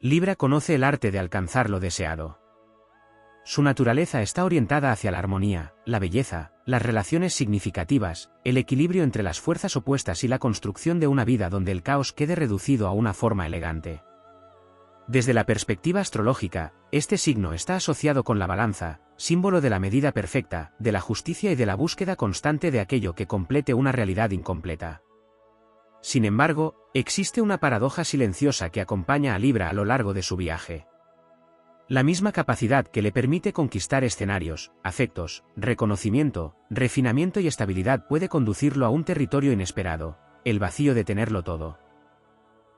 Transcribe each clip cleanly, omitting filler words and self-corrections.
Libra conoce el arte de alcanzar lo deseado. Su naturaleza está orientada hacia la armonía, la belleza, las relaciones significativas, el equilibrio entre las fuerzas opuestas y la construcción de una vida donde el caos quede reducido a una forma elegante. Desde la perspectiva astrológica, este signo está asociado con la balanza, símbolo de la medida perfecta, de la justicia y de la búsqueda constante de aquello que complete una realidad incompleta. Sin embargo, existe una paradoja silenciosa que acompaña a Libra a lo largo de su viaje. La misma capacidad que le permite conquistar escenarios, afectos, reconocimiento, refinamiento y estabilidad puede conducirlo a un territorio inesperado, el vacío de tenerlo todo.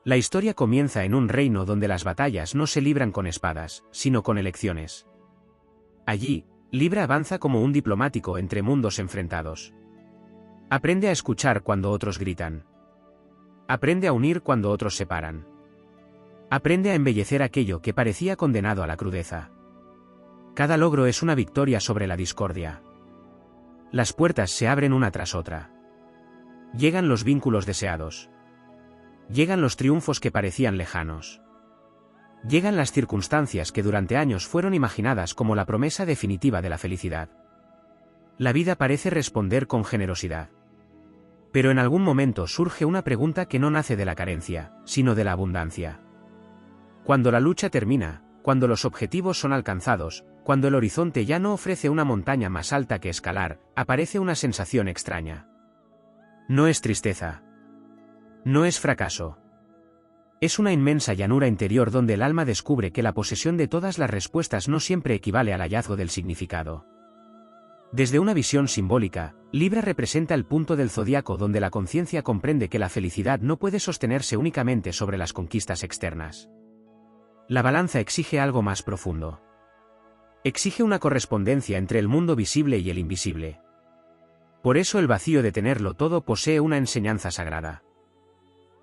La historia comienza en un reino donde las batallas no se libran con espadas, sino con elecciones. Allí, Libra avanza como un diplomático entre mundos enfrentados. Aprende a escuchar cuando otros gritan. Aprende a unir cuando otros separan. Aprende a embellecer aquello que parecía condenado a la crudeza. Cada logro es una victoria sobre la discordia. Las puertas se abren una tras otra. Llegan los vínculos deseados. Llegan los triunfos que parecían lejanos. Llegan las circunstancias que durante años fueron imaginadas como la promesa definitiva de la felicidad. La vida parece responder con generosidad. Pero en algún momento surge una pregunta que no nace de la carencia, sino de la abundancia. Cuando la lucha termina, cuando los objetivos son alcanzados, cuando el horizonte ya no ofrece una montaña más alta que escalar, aparece una sensación extraña. No es tristeza. No es fracaso. Es una inmensa llanura interior donde el alma descubre que la posesión de todas las respuestas no siempre equivale al hallazgo del significado. Desde una visión simbólica, Libra representa el punto del zodiaco donde la conciencia comprende que la felicidad no puede sostenerse únicamente sobre las conquistas externas. La balanza exige algo más profundo. Exige una correspondencia entre el mundo visible y el invisible. Por eso el vacío de tenerlo todo posee una enseñanza sagrada.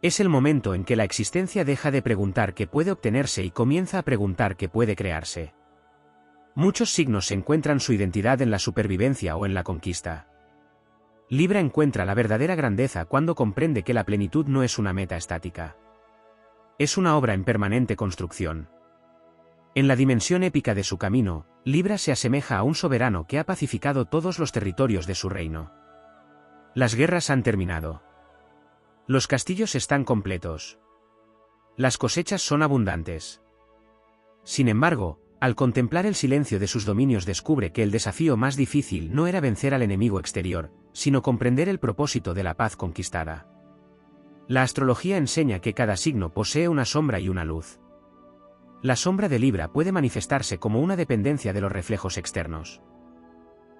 Es el momento en que la existencia deja de preguntar qué puede obtenerse y comienza a preguntar qué puede crearse. Muchos signos encuentran su identidad en la supervivencia o en la conquista. Libra encuentra la verdadera grandeza cuando comprende que la plenitud no es una meta estática. Es una obra en permanente construcción. En la dimensión épica de su camino, Libra se asemeja a un soberano que ha pacificado todos los territorios de su reino. Las guerras han terminado. Los castillos están completos. Las cosechas son abundantes. Sin embargo, al contemplar el silencio de sus dominios descubre que el desafío más difícil no era vencer al enemigo exterior, sino comprender el propósito de la paz conquistada. La astrología enseña que cada signo posee una sombra y una luz. La sombra de Libra puede manifestarse como una dependencia de los reflejos externos.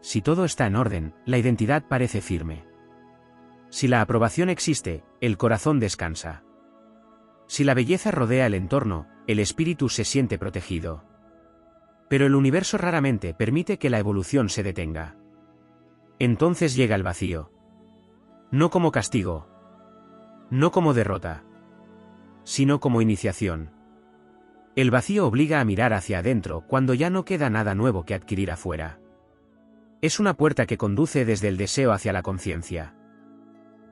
Si todo está en orden, la identidad parece firme. Si la aprobación existe, el corazón descansa. Si la belleza rodea el entorno, el espíritu se siente protegido. Pero el universo raramente permite que la evolución se detenga. Entonces llega el vacío. No como castigo. No como derrota. Sino como iniciación. El vacío obliga a mirar hacia adentro cuando ya no queda nada nuevo que adquirir afuera. Es una puerta que conduce desde el deseo hacia la conciencia.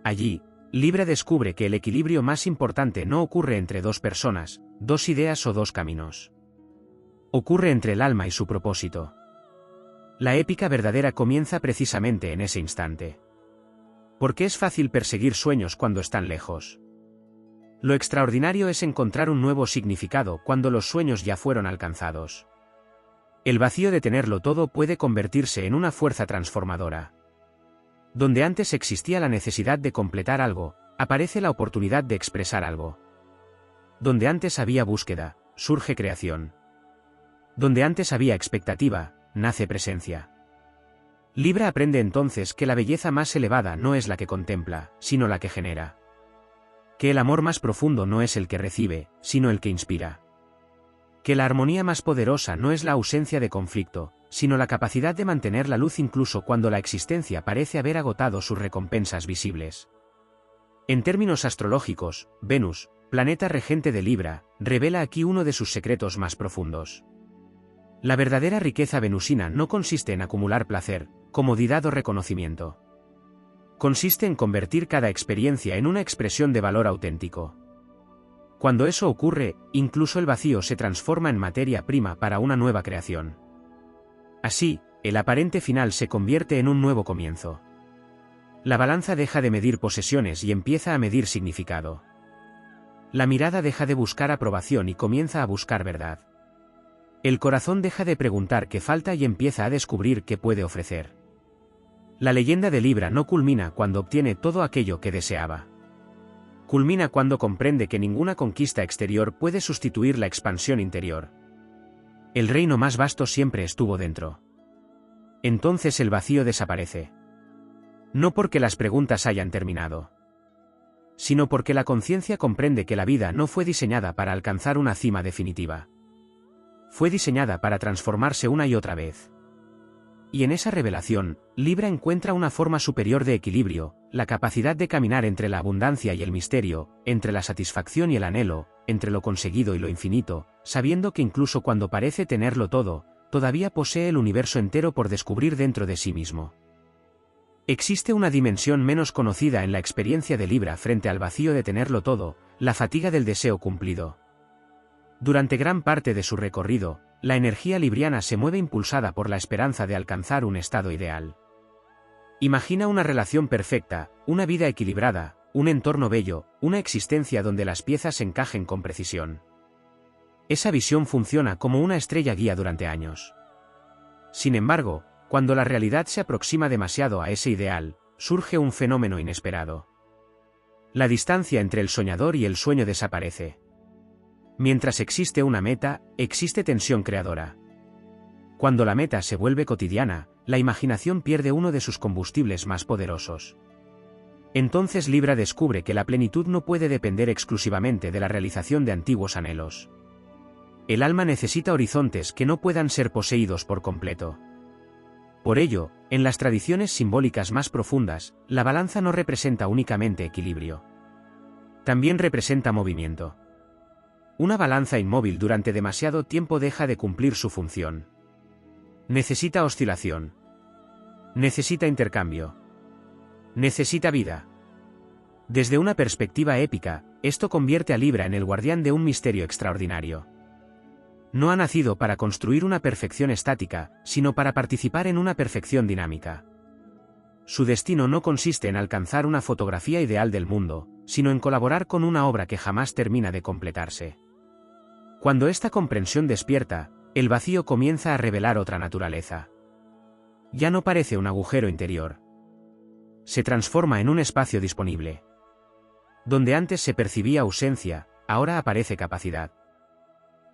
Allí, Libra descubre que el equilibrio más importante no ocurre entre dos personas, dos ideas o dos caminos. Ocurre entre el alma y su propósito. La épica verdadera comienza precisamente en ese instante. Porque es fácil perseguir sueños cuando están lejos. Lo extraordinario es encontrar un nuevo significado cuando los sueños ya fueron alcanzados. El vacío de tenerlo todo puede convertirse en una fuerza transformadora. Donde antes existía la necesidad de completar algo, aparece la oportunidad de expresar algo. Donde antes había búsqueda, surge creación. Donde antes había expectativa, nace presencia. Libra aprende entonces que la belleza más elevada no es la que contempla, sino la que genera. Que el amor más profundo no es el que recibe, sino el que inspira. Que la armonía más poderosa no es la ausencia de conflicto, sino la capacidad de mantener la luz incluso cuando la existencia parece haber agotado sus recompensas visibles. En términos astrológicos, Venus, planeta regente de Libra, revela aquí uno de sus secretos más profundos. La verdadera riqueza venusina no consiste en acumular placer, comodidad o reconocimiento. Consiste en convertir cada experiencia en una expresión de valor auténtico. Cuando eso ocurre, incluso el vacío se transforma en materia prima para una nueva creación. Así, el aparente final se convierte en un nuevo comienzo. La balanza deja de medir posesiones y empieza a medir significado. La mirada deja de buscar aprobación y comienza a buscar verdad. El corazón deja de preguntar qué falta y empieza a descubrir qué puede ofrecer. La leyenda de Libra no culmina cuando obtiene todo aquello que deseaba. Culmina cuando comprende que ninguna conquista exterior puede sustituir la expansión interior. El reino más vasto siempre estuvo dentro. Entonces el vacío desaparece. No porque las preguntas hayan terminado, sino porque la conciencia comprende que la vida no fue diseñada para alcanzar una cima definitiva. Fue diseñada para transformarse una y otra vez. Y en esa revelación, Libra encuentra una forma superior de equilibrio, la capacidad de caminar entre la abundancia y el misterio, entre la satisfacción y el anhelo, entre lo conseguido y lo infinito, sabiendo que incluso cuando parece tenerlo todo, todavía posee el universo entero por descubrir dentro de sí mismo. Existe una dimensión menos conocida en la experiencia de Libra frente al vacío de tenerlo todo, la fatiga del deseo cumplido. Durante gran parte de su recorrido, la energía libriana se mueve impulsada por la esperanza de alcanzar un estado ideal. Imagina una relación perfecta, una vida equilibrada, un entorno bello, una existencia donde las piezas encajen con precisión. Esa visión funciona como una estrella guía durante años. Sin embargo, cuando la realidad se aproxima demasiado a ese ideal, surge un fenómeno inesperado. La distancia entre el soñador y el sueño desaparece. Mientras existe una meta, existe tensión creadora. Cuando la meta se vuelve cotidiana, la imaginación pierde uno de sus combustibles más poderosos. Entonces Libra descubre que la plenitud no puede depender exclusivamente de la realización de antiguos anhelos. El alma necesita horizontes que no puedan ser poseídos por completo. Por ello, en las tradiciones simbólicas más profundas, la balanza no representa únicamente equilibrio. También representa movimiento. Una balanza inmóvil durante demasiado tiempo deja de cumplir su función. Necesita oscilación. Necesita intercambio. Necesita vida. Desde una perspectiva épica, esto convierte a Libra en el guardián de un misterio extraordinario. No ha nacido para construir una perfección estática, sino para participar en una perfección dinámica. Su destino no consiste en alcanzar una fotografía ideal del mundo, sino en colaborar con una obra que jamás termina de completarse. Cuando esta comprensión despierta, el vacío comienza a revelar otra naturaleza. Ya no parece un agujero interior. Se transforma en un espacio disponible. Donde antes se percibía ausencia, ahora aparece capacidad.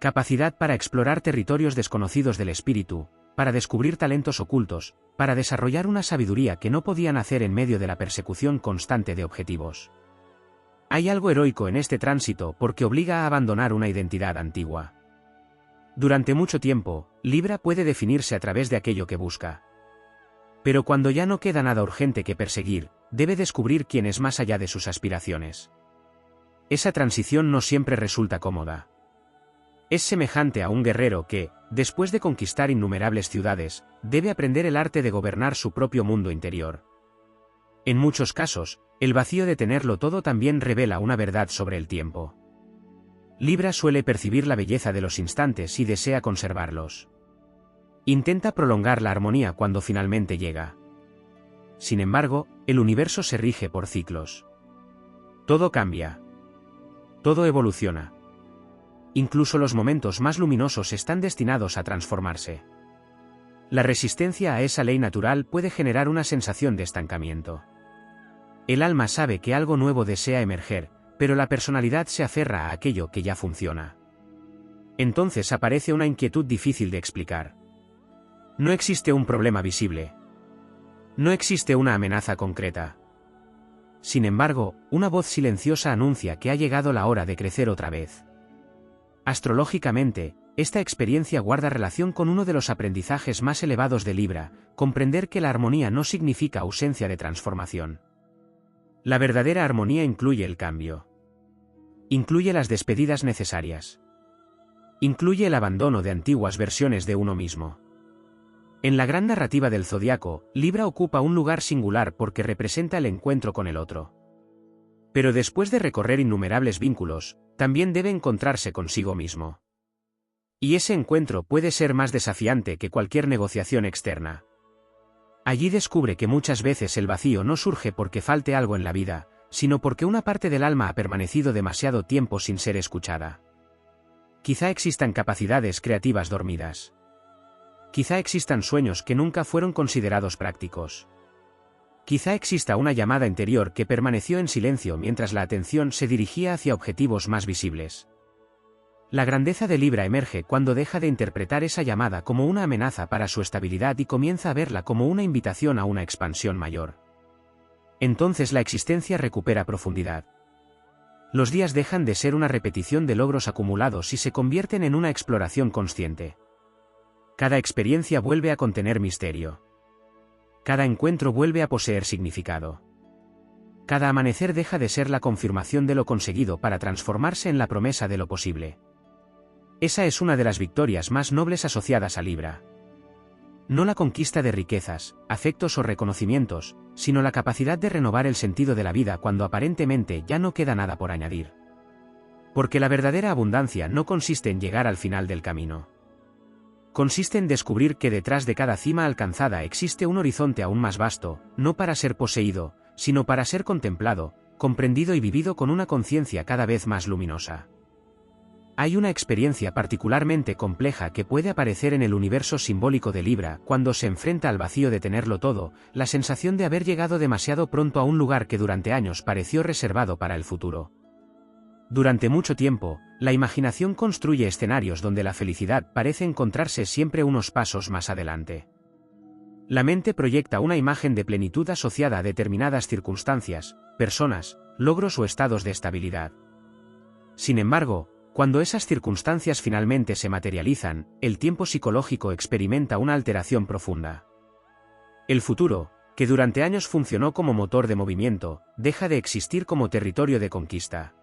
Capacidad para explorar territorios desconocidos del espíritu, para descubrir talentos ocultos, para desarrollar una sabiduría que no podían hacer en medio de la persecución constante de objetivos. Hay algo heroico en este tránsito porque obliga a abandonar una identidad antigua. Durante mucho tiempo, Libra puede definirse a través de aquello que busca. Pero cuando ya no queda nada urgente que perseguir, debe descubrir quién es más allá de sus aspiraciones. Esa transición no siempre resulta cómoda. Es semejante a un guerrero que, después de conquistar innumerables ciudades, debe aprender el arte de gobernar su propio mundo interior. En muchos casos, el vacío de tenerlo todo también revela una verdad sobre el tiempo. Libra suele percibir la belleza de los instantes y desea conservarlos. Intenta prolongar la armonía cuando finalmente llega. Sin embargo, el universo se rige por ciclos. Todo cambia. Todo evoluciona. Incluso los momentos más luminosos están destinados a transformarse. La resistencia a esa ley natural puede generar una sensación de estancamiento. El alma sabe que algo nuevo desea emerger, pero la personalidad se aferra a aquello que ya funciona. Entonces aparece una inquietud difícil de explicar. No existe un problema visible. No existe una amenaza concreta. Sin embargo, una voz silenciosa anuncia que ha llegado la hora de crecer otra vez. Astrológicamente, esta experiencia guarda relación con uno de los aprendizajes más elevados de Libra, comprender que la armonía no significa ausencia de transformación. La verdadera armonía incluye el cambio. Incluye las despedidas necesarias. Incluye el abandono de antiguas versiones de uno mismo. En la gran narrativa del zodiaco, Libra ocupa un lugar singular porque representa el encuentro con el otro. Pero después de recorrer innumerables vínculos, también debe encontrarse consigo mismo. Y ese encuentro puede ser más desafiante que cualquier negociación externa. Allí descubre que muchas veces el vacío no surge porque falte algo en la vida, sino porque una parte del alma ha permanecido demasiado tiempo sin ser escuchada. Quizá existan capacidades creativas dormidas. Quizá existan sueños que nunca fueron considerados prácticos. Quizá exista una llamada interior que permaneció en silencio mientras la atención se dirigía hacia objetivos más visibles. La grandeza de Libra emerge cuando deja de interpretar esa llamada como una amenaza para su estabilidad y comienza a verla como una invitación a una expansión mayor. Entonces la existencia recupera profundidad. Los días dejan de ser una repetición de logros acumulados y se convierten en una exploración consciente. Cada experiencia vuelve a contener misterio. Cada encuentro vuelve a poseer significado. Cada amanecer deja de ser la confirmación de lo conseguido para transformarse en la promesa de lo posible. Esa es una de las victorias más nobles asociadas a Libra. No la conquista de riquezas, afectos o reconocimientos, sino la capacidad de renovar el sentido de la vida cuando aparentemente ya no queda nada por añadir. Porque la verdadera abundancia no consiste en llegar al final del camino. Consiste en descubrir que detrás de cada cima alcanzada existe un horizonte aún más vasto, no para ser poseído, sino para ser contemplado, comprendido y vivido con una conciencia cada vez más luminosa. Hay una experiencia particularmente compleja que puede aparecer en el universo simbólico de Libra cuando se enfrenta al vacío de tenerlo todo, la sensación de haber llegado demasiado pronto a un lugar que durante años pareció reservado para el futuro. Durante mucho tiempo, la imaginación construye escenarios donde la felicidad parece encontrarse siempre unos pasos más adelante. La mente proyecta una imagen de plenitud asociada a determinadas circunstancias, personas, logros o estados de estabilidad. Sin embargo, cuando esas circunstancias finalmente se materializan, el tiempo psicológico experimenta una alteración profunda. El futuro, que durante años funcionó como motor de movimiento, deja de existir como territorio de conquista.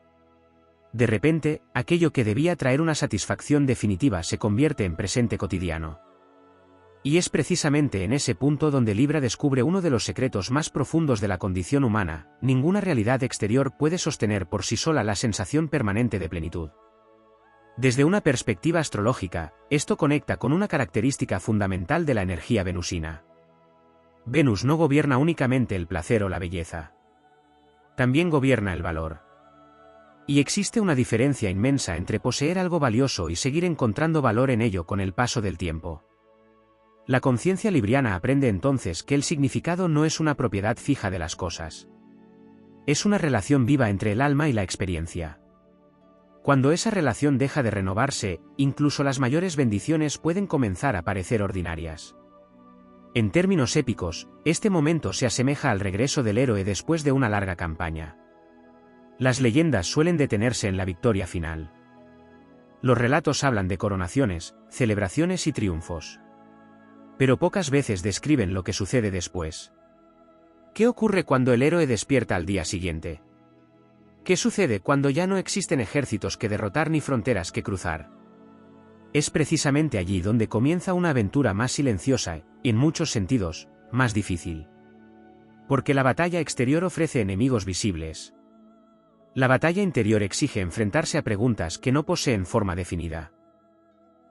De repente, aquello que debía traer una satisfacción definitiva se convierte en presente cotidiano. Y es precisamente en ese punto donde Libra descubre uno de los secretos más profundos de la condición humana: ninguna realidad exterior puede sostener por sí sola la sensación permanente de plenitud. Desde una perspectiva astrológica, esto conecta con una característica fundamental de la energía venusina. Venus no gobierna únicamente el placer o la belleza. También gobierna el valor. Y existe una diferencia inmensa entre poseer algo valioso y seguir encontrando valor en ello con el paso del tiempo. La conciencia libriana aprende entonces que el significado no es una propiedad fija de las cosas. Es una relación viva entre el alma y la experiencia. Cuando esa relación deja de renovarse, incluso las mayores bendiciones pueden comenzar a parecer ordinarias. En términos épicos, este momento se asemeja al regreso del héroe después de una larga campaña. Las leyendas suelen detenerse en la victoria final. Los relatos hablan de coronaciones, celebraciones y triunfos. Pero pocas veces describen lo que sucede después. ¿Qué ocurre cuando el héroe despierta al día siguiente? ¿Qué sucede cuando ya no existen ejércitos que derrotar ni fronteras que cruzar? Es precisamente allí donde comienza una aventura más silenciosa y, en muchos sentidos, más difícil. Porque la batalla exterior ofrece enemigos visibles. La batalla interior exige enfrentarse a preguntas que no poseen forma definida.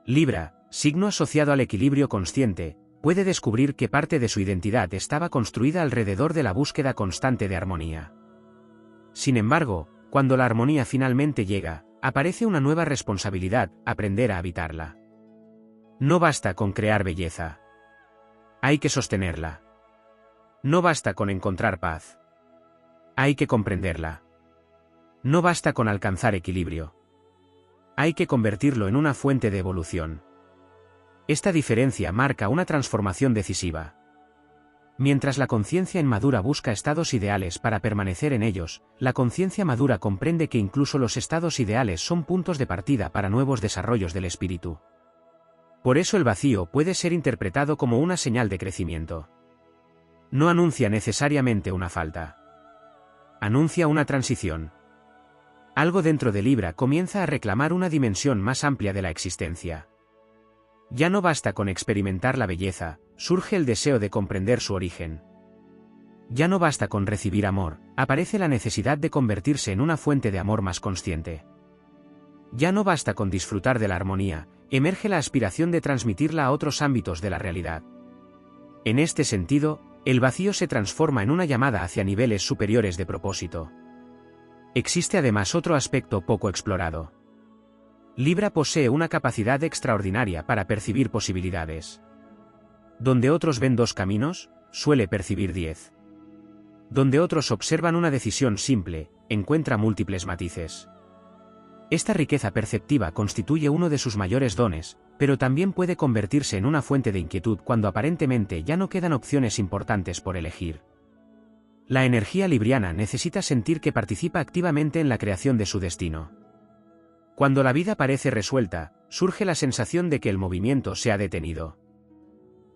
Libra, signo asociado al equilibrio consciente, puede descubrir que parte de su identidad estaba construida alrededor de la búsqueda constante de armonía. Sin embargo, cuando la armonía finalmente llega, aparece una nueva responsabilidad: aprender a habitarla. No basta con crear belleza. Hay que sostenerla. No basta con encontrar paz. Hay que comprenderla. No basta con alcanzar equilibrio. Hay que convertirlo en una fuente de evolución. Esta diferencia marca una transformación decisiva. Mientras la conciencia inmadura busca estados ideales para permanecer en ellos, la conciencia madura comprende que incluso los estados ideales son puntos de partida para nuevos desarrollos del espíritu. Por eso el vacío puede ser interpretado como una señal de crecimiento. No anuncia necesariamente una falta. Anuncia una transición. Algo dentro de Libra comienza a reclamar una dimensión más amplia de la existencia. Ya no basta con experimentar la belleza, surge el deseo de comprender su origen. Ya no basta con recibir amor, aparece la necesidad de convertirse en una fuente de amor más consciente. Ya no basta con disfrutar de la armonía, emerge la aspiración de transmitirla a otros ámbitos de la realidad. En este sentido, el vacío se transforma en una llamada hacia niveles superiores de propósito. Existe además otro aspecto poco explorado. Libra posee una capacidad extraordinaria para percibir posibilidades. Donde otros ven 2 caminos, suele percibir 10. Donde otros observan una decisión simple, encuentra múltiples matices. Esta riqueza perceptiva constituye uno de sus mayores dones, pero también puede convertirse en una fuente de inquietud cuando aparentemente ya no quedan opciones importantes por elegir. La energía libriana necesita sentir que participa activamente en la creación de su destino. Cuando la vida parece resuelta, surge la sensación de que el movimiento se ha detenido.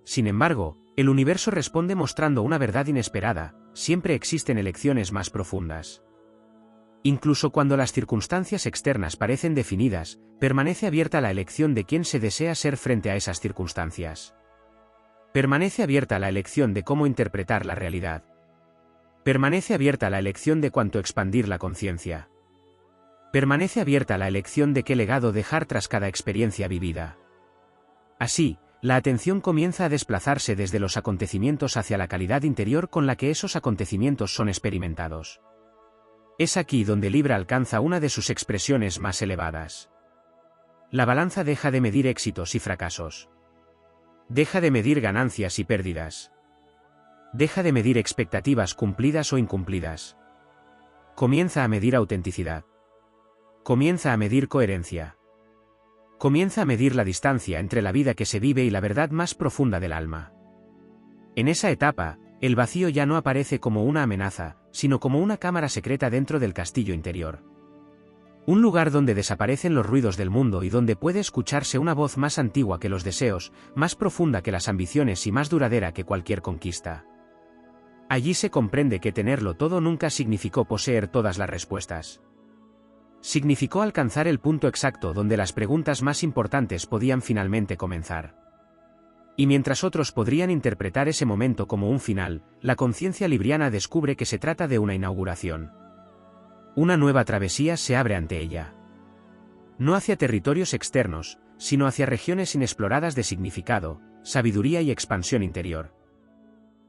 Sin embargo, el universo responde mostrando una verdad inesperada: siempre existen elecciones más profundas. Incluso cuando las circunstancias externas parecen definidas, permanece abierta la elección de quién se desea ser frente a esas circunstancias. Permanece abierta la elección de cómo interpretar la realidad. Permanece abierta la elección de cuánto expandir la conciencia. Permanece abierta la elección de qué legado dejar tras cada experiencia vivida. Así, la atención comienza a desplazarse desde los acontecimientos hacia la calidad interior con la que esos acontecimientos son experimentados. Es aquí donde Libra alcanza una de sus expresiones más elevadas. La balanza deja de medir éxitos y fracasos. Deja de medir ganancias y pérdidas. Deja de medir expectativas cumplidas o incumplidas. Comienza a medir autenticidad. Comienza a medir coherencia. Comienza a medir la distancia entre la vida que se vive y la verdad más profunda del alma. En esa etapa, el vacío ya no aparece como una amenaza, sino como una cámara secreta dentro del castillo interior. Un lugar donde desaparecen los ruidos del mundo y donde puede escucharse una voz más antigua que los deseos, más profunda que las ambiciones y más duradera que cualquier conquista. Allí se comprende que tenerlo todo nunca significó poseer todas las respuestas. Significó alcanzar el punto exacto donde las preguntas más importantes podían finalmente comenzar. Y mientras otros podrían interpretar ese momento como un final, la conciencia libriana descubre que se trata de una inauguración. Una nueva travesía se abre ante ella. No hacia territorios externos, sino hacia regiones inexploradas de significado, sabiduría y expansión interior.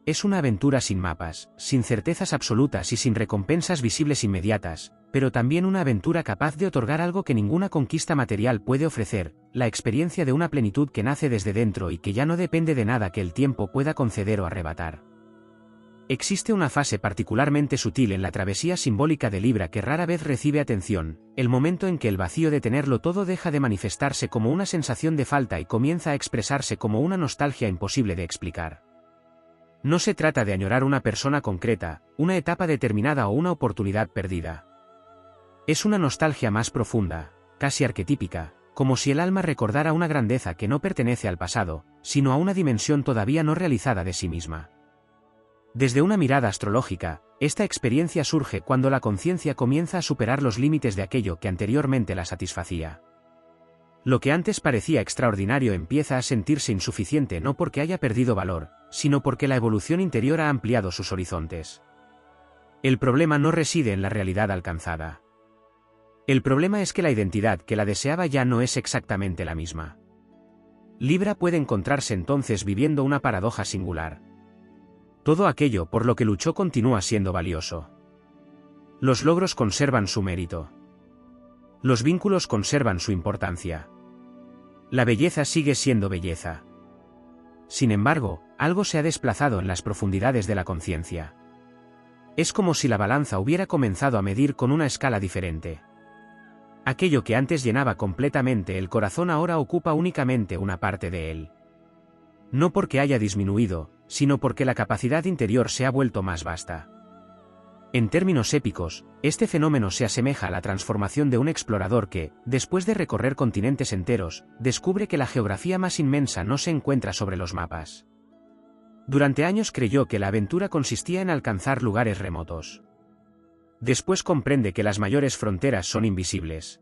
Es una aventura sin mapas, sin certezas absolutas y sin recompensas visibles inmediatas, pero también una aventura capaz de otorgar algo que ninguna conquista material puede ofrecer: la experiencia de una plenitud que nace desde dentro y que ya no depende de nada que el tiempo pueda conceder o arrebatar. Existe una fase particularmente sutil en la travesía simbólica de Libra que rara vez recibe atención: el momento en que el vacío de tenerlo todo deja de manifestarse como una sensación de falta y comienza a expresarse como una nostalgia imposible de explicar. No se trata de añorar una persona concreta, una etapa determinada o una oportunidad perdida. Es una nostalgia más profunda, casi arquetípica, como si el alma recordara una grandeza que no pertenece al pasado, sino a una dimensión todavía no realizada de sí misma. Desde una mirada astrológica, esta experiencia surge cuando la conciencia comienza a superar los límites de aquello que anteriormente la satisfacía. Lo que antes parecía extraordinario empieza a sentirse insuficiente no porque haya perdido valor, sino porque la evolución interior ha ampliado sus horizontes. El problema no reside en la realidad alcanzada. El problema es que la identidad que la deseaba ya no es exactamente la misma. Libra puede encontrarse entonces viviendo una paradoja singular. Todo aquello por lo que luchó continúa siendo valioso. Los logros conservan su mérito. Los vínculos conservan su importancia. La belleza sigue siendo belleza. Sin embargo, algo se ha desplazado en las profundidades de la conciencia. Es como si la balanza hubiera comenzado a medir con una escala diferente. Aquello que antes llenaba completamente el corazón ahora ocupa únicamente una parte de él. No porque haya disminuido, sino porque la capacidad interior se ha vuelto más vasta. En términos épicos, este fenómeno se asemeja a la transformación de un explorador que, después de recorrer continentes enteros, descubre que la geografía más inmensa no se encuentra sobre los mapas. Durante años creyó que la aventura consistía en alcanzar lugares remotos. Después comprende que las mayores fronteras son invisibles.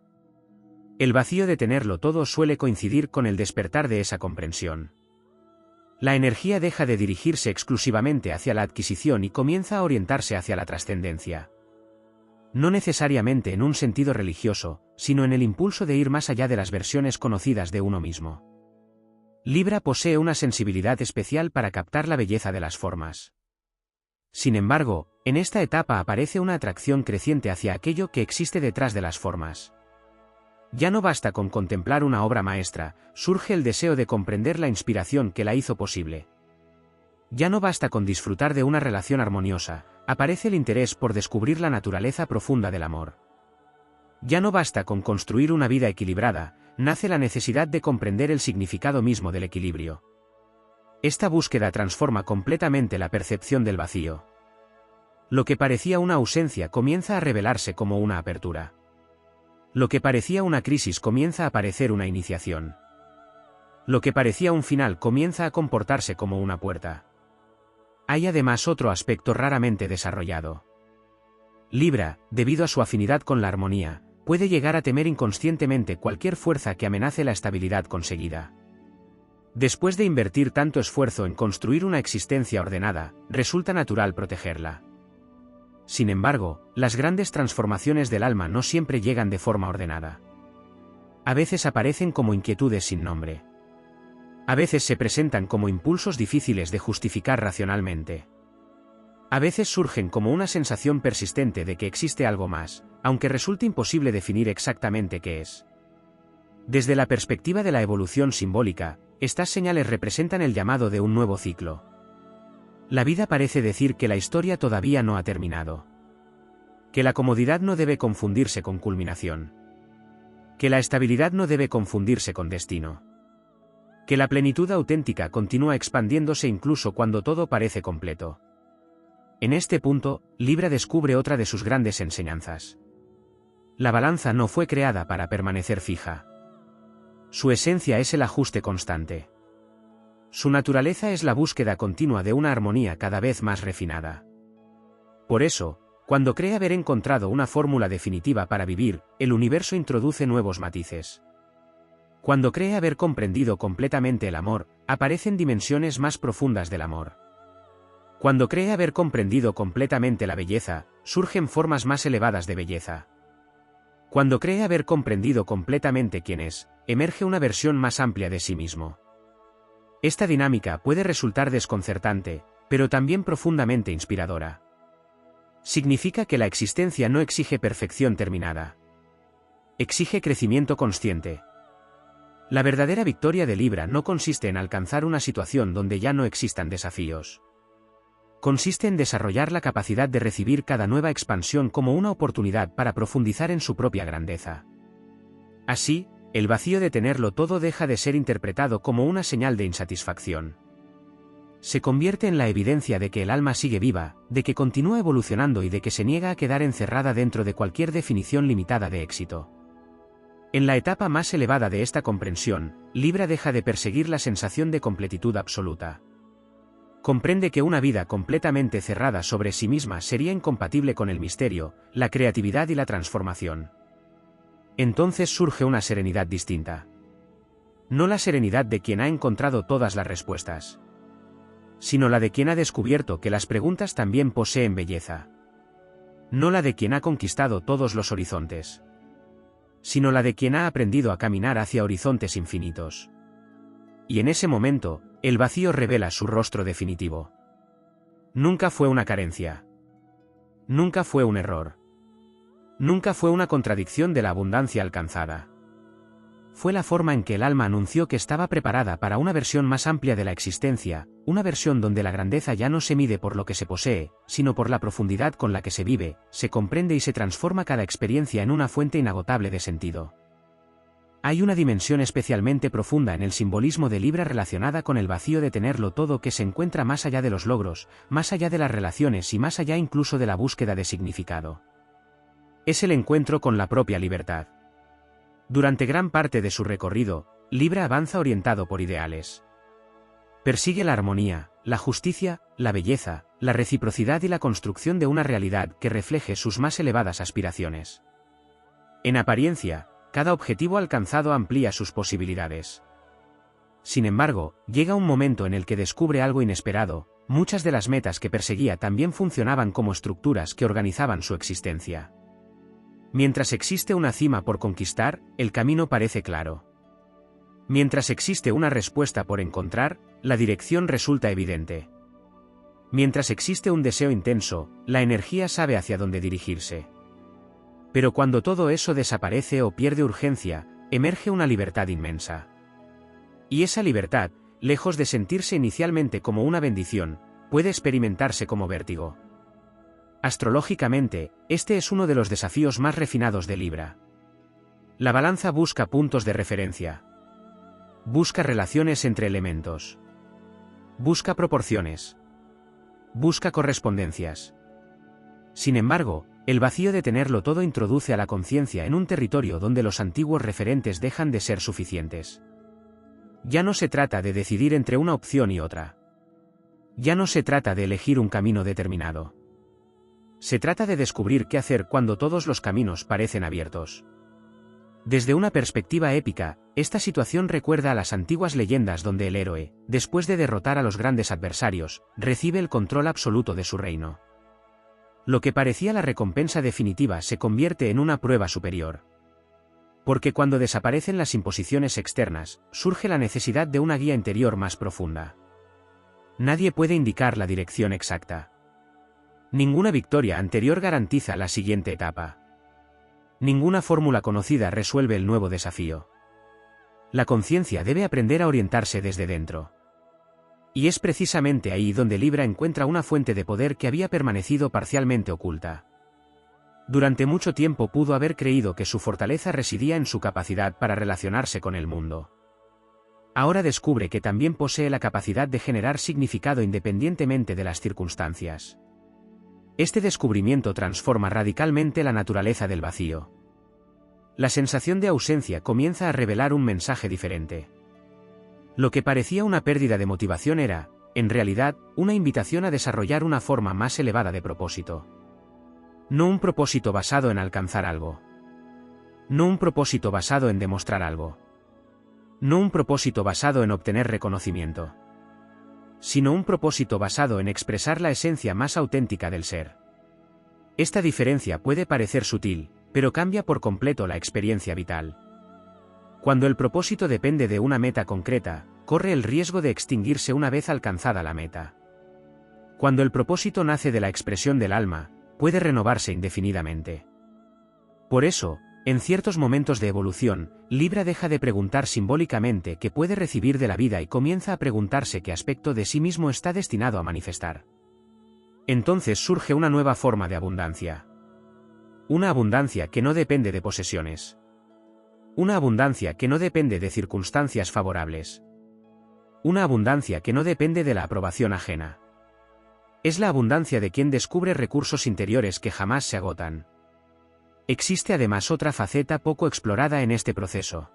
El vacío de tenerlo todo suele coincidir con el despertar de esa comprensión. La energía deja de dirigirse exclusivamente hacia la adquisición y comienza a orientarse hacia la trascendencia. No necesariamente en un sentido religioso, sino en el impulso de ir más allá de las versiones conocidas de uno mismo. Libra posee una sensibilidad especial para captar la belleza de las formas. Sin embargo, en esta etapa aparece una atracción creciente hacia aquello que existe detrás de las formas. Ya no basta con contemplar una obra maestra, surge el deseo de comprender la inspiración que la hizo posible. Ya no basta con disfrutar de una relación armoniosa, aparece el interés por descubrir la naturaleza profunda del amor. Ya no basta con construir una vida equilibrada, nace la necesidad de comprender el significado mismo del equilibrio. Esta búsqueda transforma completamente la percepción del vacío. Lo que parecía una ausencia comienza a revelarse como una apertura. Lo que parecía una crisis comienza a parecer una iniciación. Lo que parecía un final comienza a comportarse como una puerta. Hay además otro aspecto raramente desarrollado. Libra, debido a su afinidad con la armonía, puede llegar a temer inconscientemente cualquier fuerza que amenace la estabilidad conseguida. Después de invertir tanto esfuerzo en construir una existencia ordenada, resulta natural protegerla. Sin embargo, las grandes transformaciones del alma no siempre llegan de forma ordenada. A veces aparecen como inquietudes sin nombre. A veces se presentan como impulsos difíciles de justificar racionalmente. A veces surgen como una sensación persistente de que existe algo más, aunque resulte imposible definir exactamente qué es. Desde la perspectiva de la evolución simbólica, estas señales representan el llamado de un nuevo ciclo. La vida parece decir que la historia todavía no ha terminado. Que la comodidad no debe confundirse con culminación. Que la estabilidad no debe confundirse con destino. Que la plenitud auténtica continúa expandiéndose incluso cuando todo parece completo. En este punto, Libra descubre otra de sus grandes enseñanzas. La balanza no fue creada para permanecer fija. Su esencia es el ajuste constante. Su naturaleza es la búsqueda continua de una armonía cada vez más refinada. Por eso, cuando cree haber encontrado una fórmula definitiva para vivir, el universo introduce nuevos matices. Cuando cree haber comprendido completamente el amor, aparecen dimensiones más profundas del amor. Cuando cree haber comprendido completamente la belleza, surgen formas más elevadas de belleza. Cuando cree haber comprendido completamente quién es, emerge una versión más amplia de sí mismo. Esta dinámica puede resultar desconcertante, pero también profundamente inspiradora. Significa que la existencia no exige perfección terminada. Exige crecimiento consciente. La verdadera victoria de Libra no consiste en alcanzar una situación donde ya no existan desafíos. Consiste en desarrollar la capacidad de recibir cada nueva expansión como una oportunidad para profundizar en su propia grandeza. Así, el vacío de tenerlo todo deja de ser interpretado como una señal de insatisfacción. Se convierte en la evidencia de que el alma sigue viva, de que continúa evolucionando y de que se niega a quedar encerrada dentro de cualquier definición limitada de éxito. En la etapa más elevada de esta comprensión, Libra deja de perseguir la sensación de completitud absoluta. Comprende que una vida completamente cerrada sobre sí misma sería incompatible con el misterio, la creatividad y la transformación. Entonces surge una serenidad distinta. No la serenidad de quien ha encontrado todas las respuestas, sino la de quien ha descubierto que las preguntas también poseen belleza. No la de quien ha conquistado todos los horizontes, sino la de quien ha aprendido a caminar hacia horizontes infinitos. Y en ese momento, el vacío revela su rostro definitivo. Nunca fue una carencia. Nunca fue un error. Nunca fue una contradicción de la abundancia alcanzada. Fue la forma en que el alma anunció que estaba preparada para una versión más amplia de la existencia, una versión donde la grandeza ya no se mide por lo que se posee, sino por la profundidad con la que se vive, se comprende y se transforma cada experiencia en una fuente inagotable de sentido. Hay una dimensión especialmente profunda en el simbolismo de Libra relacionada con el vacío de tenerlo todo que se encuentra más allá de los logros, más allá de las relaciones y más allá incluso de la búsqueda de significado. Es el encuentro con la propia libertad. Durante gran parte de su recorrido, Libra avanza orientado por ideales. Persigue la armonía, la justicia, la belleza, la reciprocidad y la construcción de una realidad que refleje sus más elevadas aspiraciones. En apariencia, cada objetivo alcanzado amplía sus posibilidades. Sin embargo, llega un momento en el que descubre algo inesperado: muchas de las metas que perseguía también funcionaban como estructuras que organizaban su existencia. Mientras existe una cima por conquistar, el camino parece claro. Mientras existe una respuesta por encontrar, la dirección resulta evidente. Mientras existe un deseo intenso, la energía sabe hacia dónde dirigirse. Pero cuando todo eso desaparece o pierde urgencia, emerge una libertad inmensa. Y esa libertad, lejos de sentirse inicialmente como una bendición, puede experimentarse como vértigo. Astrológicamente, este es uno de los desafíos más refinados de Libra. La balanza busca puntos de referencia. Busca relaciones entre elementos. Busca proporciones. Busca correspondencias. Sin embargo, el vacío de tenerlo todo introduce a la conciencia en un territorio donde los antiguos referentes dejan de ser suficientes. Ya no se trata de decidir entre una opción y otra. Ya no se trata de elegir un camino determinado. Se trata de descubrir qué hacer cuando todos los caminos parecen abiertos. Desde una perspectiva épica, esta situación recuerda a las antiguas leyendas donde el héroe, después de derrotar a los grandes adversarios, recibe el control absoluto de su reino. Lo que parecía la recompensa definitiva se convierte en una prueba superior. Porque cuando desaparecen las imposiciones externas, surge la necesidad de una guía interior más profunda. Nadie puede indicar la dirección exacta. Ninguna victoria anterior garantiza la siguiente etapa. Ninguna fórmula conocida resuelve el nuevo desafío. La conciencia debe aprender a orientarse desde dentro. Y es precisamente ahí donde Libra encuentra una fuente de poder que había permanecido parcialmente oculta. Durante mucho tiempo pudo haber creído que su fortaleza residía en su capacidad para relacionarse con el mundo. Ahora descubre que también posee la capacidad de generar significado independientemente de las circunstancias. Este descubrimiento transforma radicalmente la naturaleza del vacío. La sensación de ausencia comienza a revelar un mensaje diferente. Lo que parecía una pérdida de motivación era, en realidad, una invitación a desarrollar una forma más elevada de propósito. No un propósito basado en alcanzar algo. No un propósito basado en demostrar algo. No un propósito basado en obtener reconocimiento. Sino un propósito basado en expresar la esencia más auténtica del ser. Esta diferencia puede parecer sutil, pero cambia por completo la experiencia vital. Cuando el propósito depende de una meta concreta, corre el riesgo de extinguirse una vez alcanzada la meta. Cuando el propósito nace de la expresión del alma, puede renovarse indefinidamente. Por eso, en ciertos momentos de evolución, Libra deja de preguntar simbólicamente qué puede recibir de la vida y comienza a preguntarse qué aspecto de sí mismo está destinado a manifestar. Entonces surge una nueva forma de abundancia. Una abundancia que no depende de posesiones. Una abundancia que no depende de circunstancias favorables. Una abundancia que no depende de la aprobación ajena. Es la abundancia de quien descubre recursos interiores que jamás se agotan. Existe además otra faceta poco explorada en este proceso.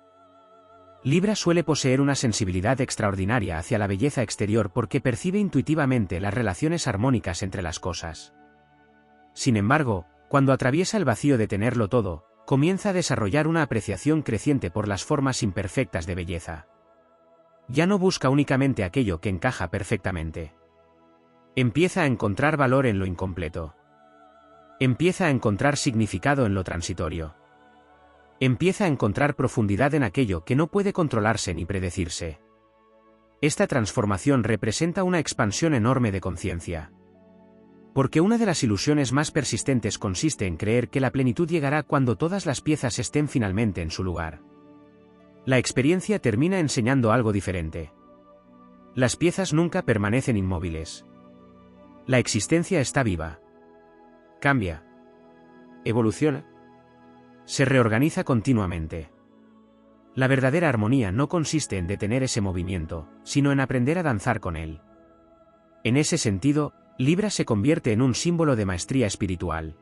Libra suele poseer una sensibilidad extraordinaria hacia la belleza exterior porque percibe intuitivamente las relaciones armónicas entre las cosas. Sin embargo, cuando atraviesa el vacío de tenerlo todo, comienza a desarrollar una apreciación creciente por las formas imperfectas de belleza. Ya no busca únicamente aquello que encaja perfectamente. Empieza a encontrar valor en lo incompleto. Empieza a encontrar significado en lo transitorio. Empieza a encontrar profundidad en aquello que no puede controlarse ni predecirse. Esta transformación representa una expansión enorme de conciencia. Porque una de las ilusiones más persistentes consiste en creer que la plenitud llegará cuando todas las piezas estén finalmente en su lugar. La experiencia termina enseñando algo diferente. Las piezas nunca permanecen inmóviles. La existencia está viva. Cambia. Evoluciona. Se reorganiza continuamente. La verdadera armonía no consiste en detener ese movimiento, sino en aprender a danzar con él. En ese sentido, Libra se convierte en un símbolo de maestría espiritual.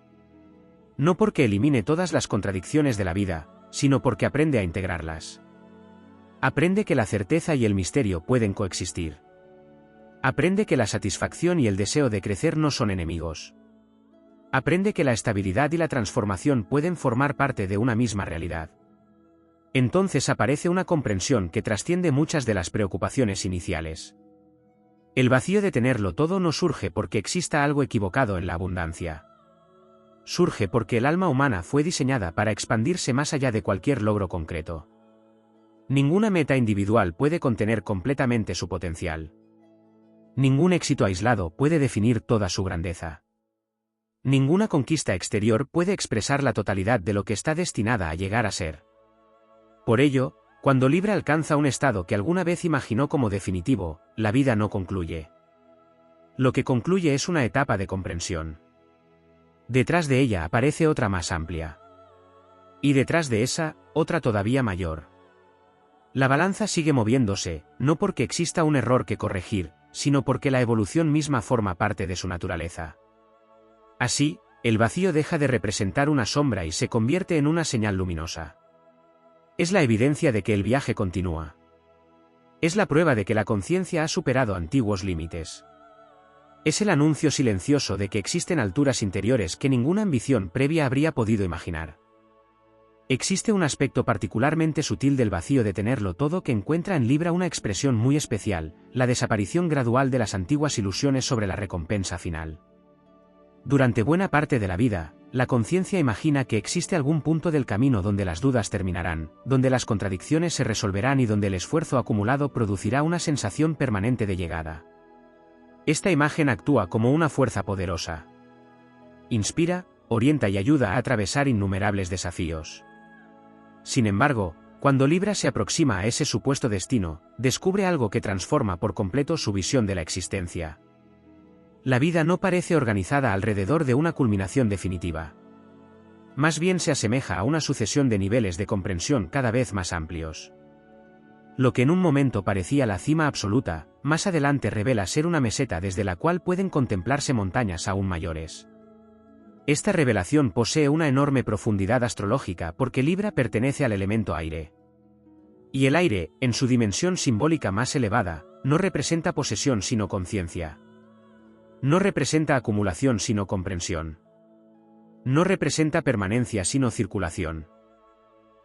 No porque elimine todas las contradicciones de la vida, sino porque aprende a integrarlas. Aprende que la certeza y el misterio pueden coexistir. Aprende que la satisfacción y el deseo de crecer no son enemigos. Aprende que la estabilidad y la transformación pueden formar parte de una misma realidad. Entonces aparece una comprensión que trasciende muchas de las preocupaciones iniciales. El vacío de tenerlo todo no surge porque exista algo equivocado en la abundancia. surge porque el alma humana fue diseñada para expandirse más allá de cualquier logro concreto. Ninguna meta individual puede contener completamente su potencial. Ningún éxito aislado puede definir toda su grandeza. Ninguna conquista exterior puede expresar la totalidad de lo que está destinada a llegar a ser. Por ello, cuando Libra alcanza un estado que alguna vez imaginó como definitivo, la vida no concluye. Lo que concluye es una etapa de comprensión. Detrás de ella aparece otra más amplia. Y detrás de esa, otra todavía mayor. La balanza sigue moviéndose, no porque exista un error que corregir, sino porque la evolución misma forma parte de su naturaleza. Así, el vacío deja de representar una sombra y se convierte en una señal luminosa. Es la evidencia de que el viaje continúa. Es la prueba de que la conciencia ha superado antiguos límites. Es el anuncio silencioso de que existen alturas interiores que ninguna ambición previa habría podido imaginar. Existe un aspecto particularmente sutil del vacío de tenerlo todo que encuentra en Libra una expresión muy especial, la desaparición gradual de las antiguas ilusiones sobre la recompensa final. Durante buena parte de la vida, la conciencia imagina que existe algún punto del camino donde las dudas terminarán, donde las contradicciones se resolverán y donde el esfuerzo acumulado producirá una sensación permanente de llegada. Esta imagen actúa como una fuerza poderosa. Inspira, orienta y ayuda a atravesar innumerables desafíos. Sin embargo, cuando Libra se aproxima a ese supuesto destino, descubre algo que transforma por completo su visión de la existencia. La vida no parece organizada alrededor de una culminación definitiva. Más bien se asemeja a una sucesión de niveles de comprensión cada vez más amplios. Lo que en un momento parecía la cima absoluta, más adelante revela ser una meseta desde la cual pueden contemplarse montañas aún mayores. Esta revelación posee una enorme profundidad astrológica porque Libra pertenece al elemento aire. Y el aire, en su dimensión simbólica más elevada, no representa posesión sino conciencia. No representa acumulación sino comprensión. No representa permanencia sino circulación.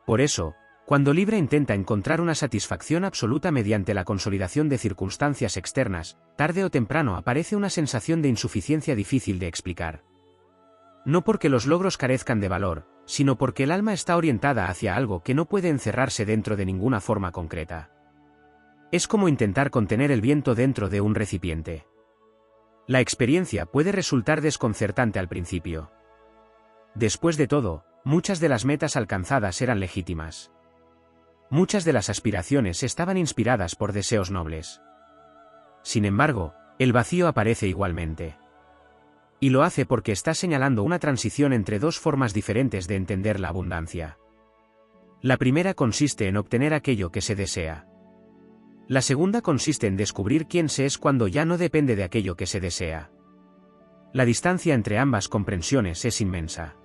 Por eso, cuando Libra intenta encontrar una satisfacción absoluta mediante la consolidación de circunstancias externas, tarde o temprano aparece una sensación de insuficiencia difícil de explicar. No porque los logros carezcan de valor, sino porque el alma está orientada hacia algo que no puede encerrarse dentro de ninguna forma concreta. Es como intentar contener el viento dentro de un recipiente. La experiencia puede resultar desconcertante al principio. Después de todo, muchas de las metas alcanzadas eran legítimas. Muchas de las aspiraciones estaban inspiradas por deseos nobles. Sin embargo, el vacío aparece igualmente. Y lo hace porque está señalando una transición entre dos formas diferentes de entender la abundancia. La primera consiste en obtener aquello que se desea. La segunda consiste en descubrir quién se es cuando ya no depende de aquello que se desea. La distancia entre ambas comprensiones es inmensa.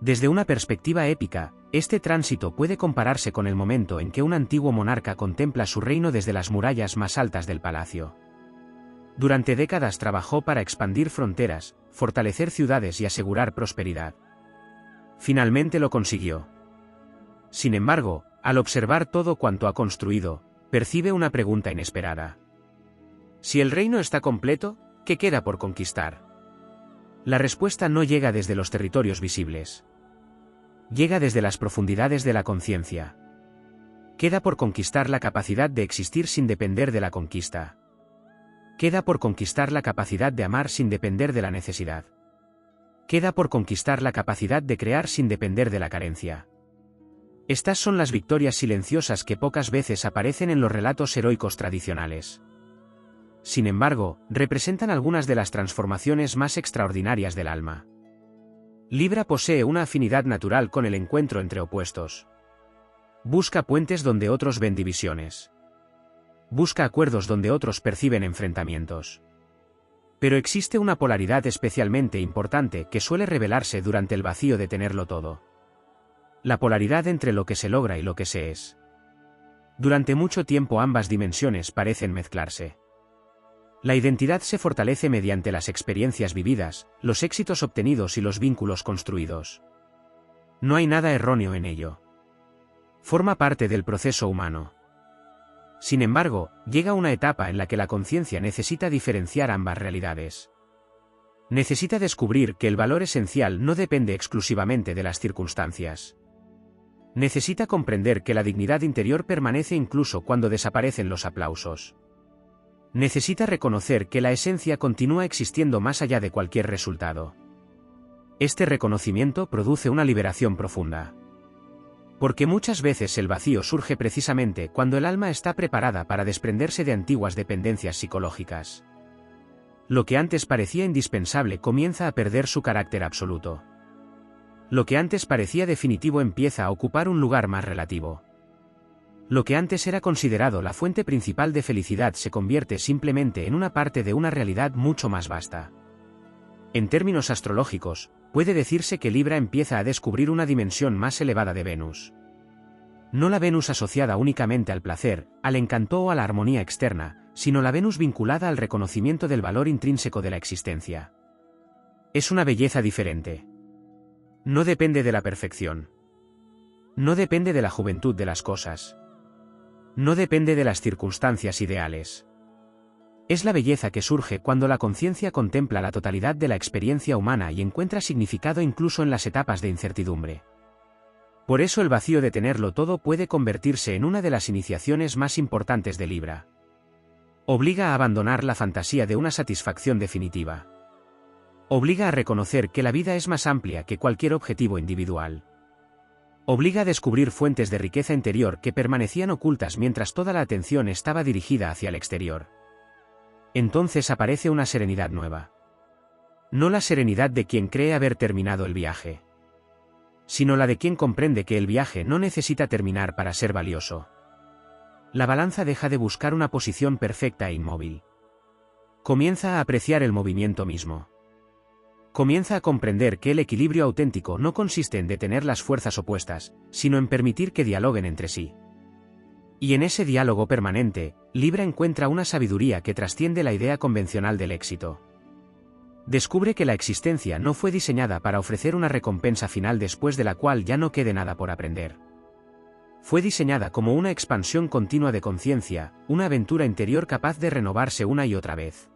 Desde una perspectiva épica, este tránsito puede compararse con el momento en que un antiguo monarca contempla su reino desde las murallas más altas del palacio. Durante décadas trabajó para expandir fronteras, fortalecer ciudades y asegurar prosperidad. Finalmente lo consiguió. Sin embargo, al observar todo cuanto ha construido, percibe una pregunta inesperada. Si el reino está completo, ¿qué queda por conquistar? La respuesta no llega desde los territorios visibles. Llega desde las profundidades de la conciencia. Queda por conquistar la capacidad de existir sin depender de la conquista. Queda por conquistar la capacidad de amar sin depender de la necesidad. Queda por conquistar la capacidad de crear sin depender de la carencia. Estas son las victorias silenciosas que pocas veces aparecen en los relatos heroicos tradicionales. Sin embargo, representan algunas de las transformaciones más extraordinarias del alma. Libra posee una afinidad natural con el encuentro entre opuestos. Busca puentes donde otros ven divisiones. Busca acuerdos donde otros perciben enfrentamientos. Pero existe una polaridad especialmente importante que suele revelarse durante el vacío de tenerlo todo. La polaridad entre lo que se logra y lo que se es. Durante mucho tiempo ambas dimensiones parecen mezclarse. La identidad se fortalece mediante las experiencias vividas, los éxitos obtenidos y los vínculos construidos. No hay nada erróneo en ello. Forma parte del proceso humano. Sin embargo, llega una etapa en la que la conciencia necesita diferenciar ambas realidades. Necesita descubrir que el valor esencial no depende exclusivamente de las circunstancias. Necesita comprender que la dignidad interior permanece incluso cuando desaparecen los aplausos. Necesita reconocer que la esencia continúa existiendo más allá de cualquier resultado. Este reconocimiento produce una liberación profunda. Porque muchas veces el vacío surge precisamente cuando el alma está preparada para desprenderse de antiguas dependencias psicológicas. Lo que antes parecía indispensable comienza a perder su carácter absoluto. Lo que antes parecía definitivo empieza a ocupar un lugar más relativo. Lo que antes era considerado la fuente principal de felicidad se convierte simplemente en una parte de una realidad mucho más vasta. En términos astrológicos, puede decirse que Libra empieza a descubrir una dimensión más elevada de Venus. No la Venus asociada únicamente al placer, al encanto o a la armonía externa, sino la Venus vinculada al reconocimiento del valor intrínseco de la existencia. Es una belleza diferente. No depende de la perfección. No depende de la juventud de las cosas. No depende de las circunstancias ideales. Es la belleza que surge cuando la conciencia contempla la totalidad de la experiencia humana y encuentra significado incluso en las etapas de incertidumbre. Por eso el vacío de tenerlo todo puede convertirse en una de las iniciaciones más importantes de Libra. Obliga a abandonar la fantasía de una satisfacción definitiva. Obliga a reconocer que la vida es más amplia que cualquier objetivo individual. Obliga a descubrir fuentes de riqueza interior que permanecían ocultas mientras toda la atención estaba dirigida hacia el exterior. Entonces aparece una serenidad nueva. No la serenidad de quien cree haber terminado el viaje, sino la de quien comprende que el viaje no necesita terminar para ser valioso. La balanza deja de buscar una posición perfecta e inmóvil. Comienza a apreciar el movimiento mismo. Comienza a comprender que el equilibrio auténtico no consiste en detener las fuerzas opuestas, sino en permitir que dialoguen entre sí. Y en ese diálogo permanente, Libra encuentra una sabiduría que trasciende la idea convencional del éxito. Descubre que la existencia no fue diseñada para ofrecer una recompensa final después de la cual ya no quede nada por aprender. Fue diseñada como una expansión continua de conciencia, una aventura interior capaz de renovarse una y otra vez.